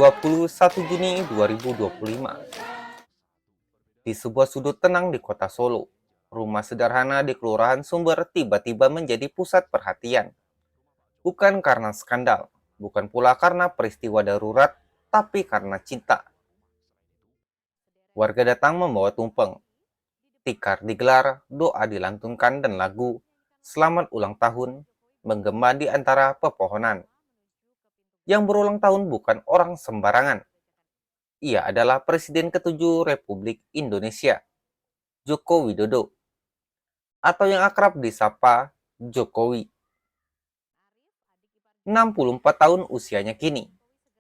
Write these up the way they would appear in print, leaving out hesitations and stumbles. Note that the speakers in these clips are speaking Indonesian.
21 Juni 2025. Di sebuah sudut tenang di kota Solo, rumah sederhana di Kelurahan Sumber tiba-tiba menjadi pusat perhatian. Bukan karena skandal, bukan pula karena peristiwa darurat, tapi karena cinta. Warga datang membawa tumpeng, tikar digelar, doa dilantunkan, dan lagu "Selamat Ulang Tahun" menggema di antara pepohonan. Yang berulang tahun bukan orang sembarangan. Ia adalah Presiden ke-7 Republik Indonesia, Joko Widodo, atau yang akrab disapa Jokowi. 64 tahun usianya kini,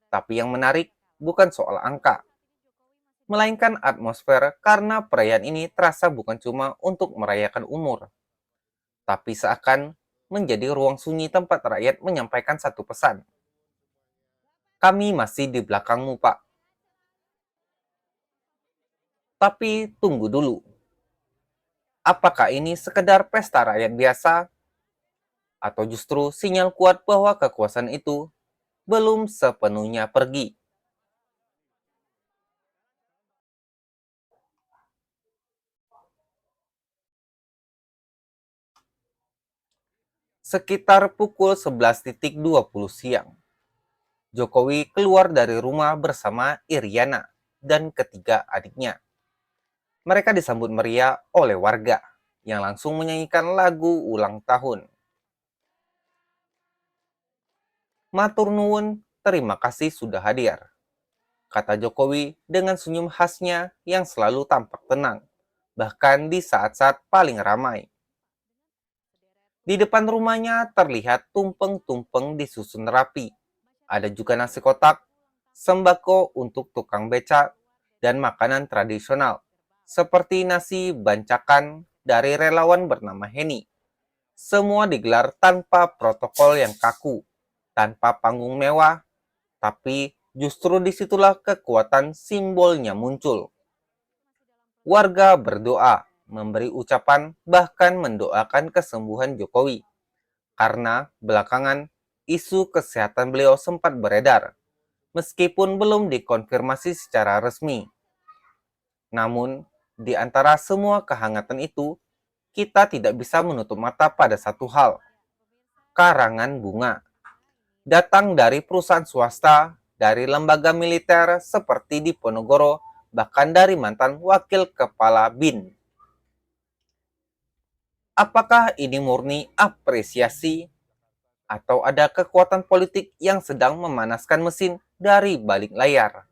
tapi yang menarik bukan soal angka, melainkan atmosfer, karena perayaan ini terasa bukan cuma untuk merayakan umur, tapi seakan menjadi ruang sunyi tempat rakyat menyampaikan satu pesan. Kami masih di belakangmu, Pak. Tapi tunggu dulu. Apakah ini sekedar pesta rakyat biasa? Atau justru sinyal kuat bahwa kekuasaan itu belum sepenuhnya pergi? Sekitar pukul 11.20 siang, Jokowi keluar dari rumah bersama Iriana dan ketiga adiknya. Mereka disambut meriah oleh warga yang langsung menyanyikan lagu ulang tahun. Matur nuwun, terima kasih sudah hadir, kata Jokowi dengan senyum khasnya yang selalu tampak tenang, bahkan di saat-saat paling ramai. Di depan rumahnya terlihat tumpeng-tumpeng disusun rapi. Ada juga nasi kotak, sembako untuk tukang becak, dan makanan tradisional, seperti nasi bancakan dari relawan bernama Heni. Semua digelar tanpa protokol yang kaku, tanpa panggung mewah, tapi justru disitulah kekuatan simbolnya muncul. Warga berdoa, memberi ucapan, bahkan mendoakan kesembuhan Jokowi. Karena belakangan isu kesehatan beliau sempat beredar, meskipun belum dikonfirmasi secara resmi. Namun, di antara semua kehangatan itu, kita tidak bisa menutup mata pada satu hal. Karangan bunga datang dari perusahaan swasta, dari lembaga militer seperti di Ponorogo, bahkan dari mantan wakil kepala BIN. Apakah ini murni apresiasi atau ada kekuatan politik yang sedang memanaskan mesin dari balik layar?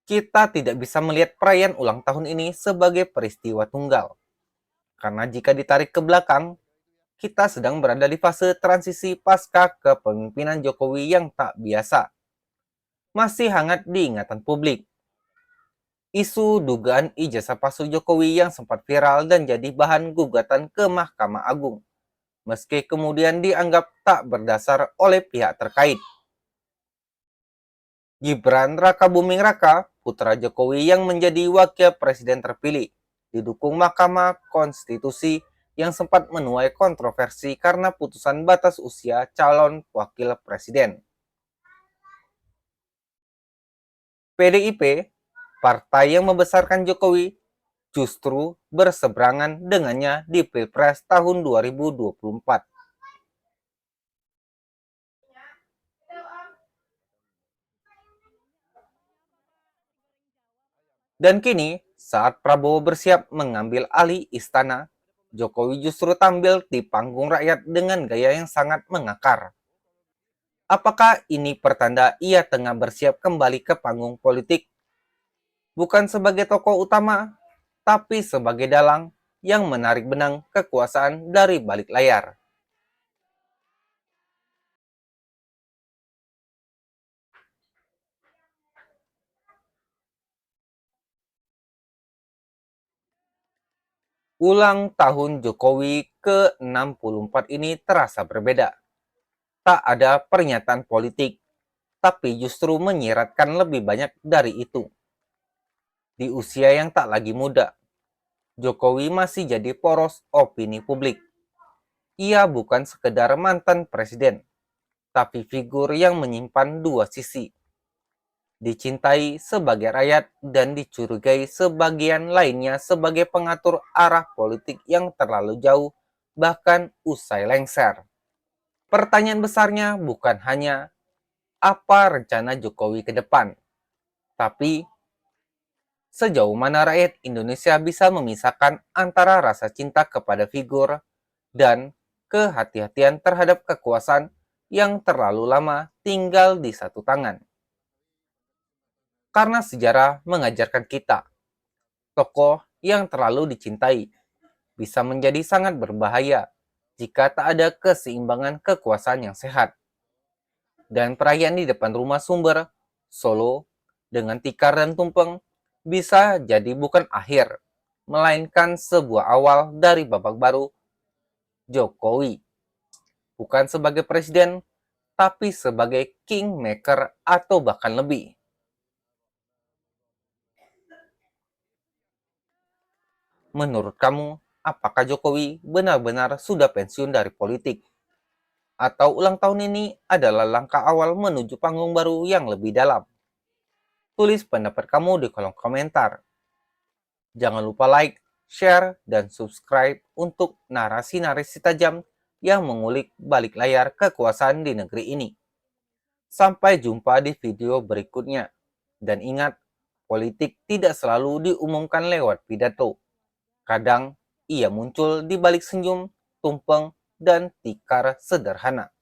Kita tidak bisa melihat perayaan ulang tahun ini sebagai peristiwa tunggal. Karena jika ditarik ke belakang, kita sedang berada di fase transisi pasca kepemimpinan Jokowi yang tak biasa. Masih hangat di ingatan publik. Isu dugaan ijazah palsu Jokowi yang sempat viral dan jadi bahan gugatan ke Mahkamah Agung, meski kemudian dianggap tak berdasar oleh pihak terkait. Gibran Rakabuming Raka, putra Jokowi yang menjadi wakil presiden terpilih, didukung Mahkamah Konstitusi yang sempat menuai kontroversi karena putusan batas usia calon wakil presiden. PDIP, partai yang membesarkan Jokowi, justru berseberangan dengannya di Pilpres tahun 2024. Dan kini, saat Prabowo bersiap mengambil alih istana, Jokowi justru tampil di panggung rakyat dengan gaya yang sangat mengakar. Apakah ini pertanda ia tengah bersiap kembali ke panggung politik? Bukan sebagai tokoh utama, tapi sebagai dalang yang menarik benang kekuasaan dari balik layar. Ulang tahun Jokowi ke-64 ini terasa berbeda. Tak ada pernyataan politik, tapi justru menyiratkan lebih banyak dari itu. Di usia yang tak lagi muda, Jokowi masih jadi poros opini publik. Ia bukan sekedar mantan presiden, tapi figur yang menyimpan dua sisi. Dicintai sebagai rakyat dan dicurigai sebagian lainnya sebagai pengatur arah politik yang terlalu jauh, bahkan usai lengser. Pertanyaan besarnya bukan hanya apa rencana Jokowi ke depan, tapi sejauh mana rakyat Indonesia bisa memisahkan antara rasa cinta kepada figur dan kehati-hatian terhadap kekuasaan yang terlalu lama tinggal di satu tangan. Karena sejarah mengajarkan kita, tokoh yang terlalu dicintai bisa menjadi sangat berbahaya jika tak ada keseimbangan kekuasaan yang sehat. Dan perayaan di depan rumah Sumber, Solo, dengan tikar dan tumpeng, bisa jadi bukan akhir, melainkan sebuah awal dari babak baru Jokowi. Bukan sebagai presiden, tapi sebagai kingmaker atau bahkan lebih. Menurut kamu, apakah Jokowi benar-benar sudah pensiun dari politik? Atau ulang tahun ini adalah langkah awal menuju panggung baru yang lebih dalam? Tulis pendapat kamu di kolom komentar. Jangan lupa like, share, dan subscribe untuk narasi-narasi tajam yang mengulik balik layar kekuasaan di negeri ini. Sampai jumpa di video berikutnya. Dan ingat, politik tidak selalu diumumkan lewat pidato. Kadang ia muncul di balik senyum, tumpeng, dan tikar sederhana.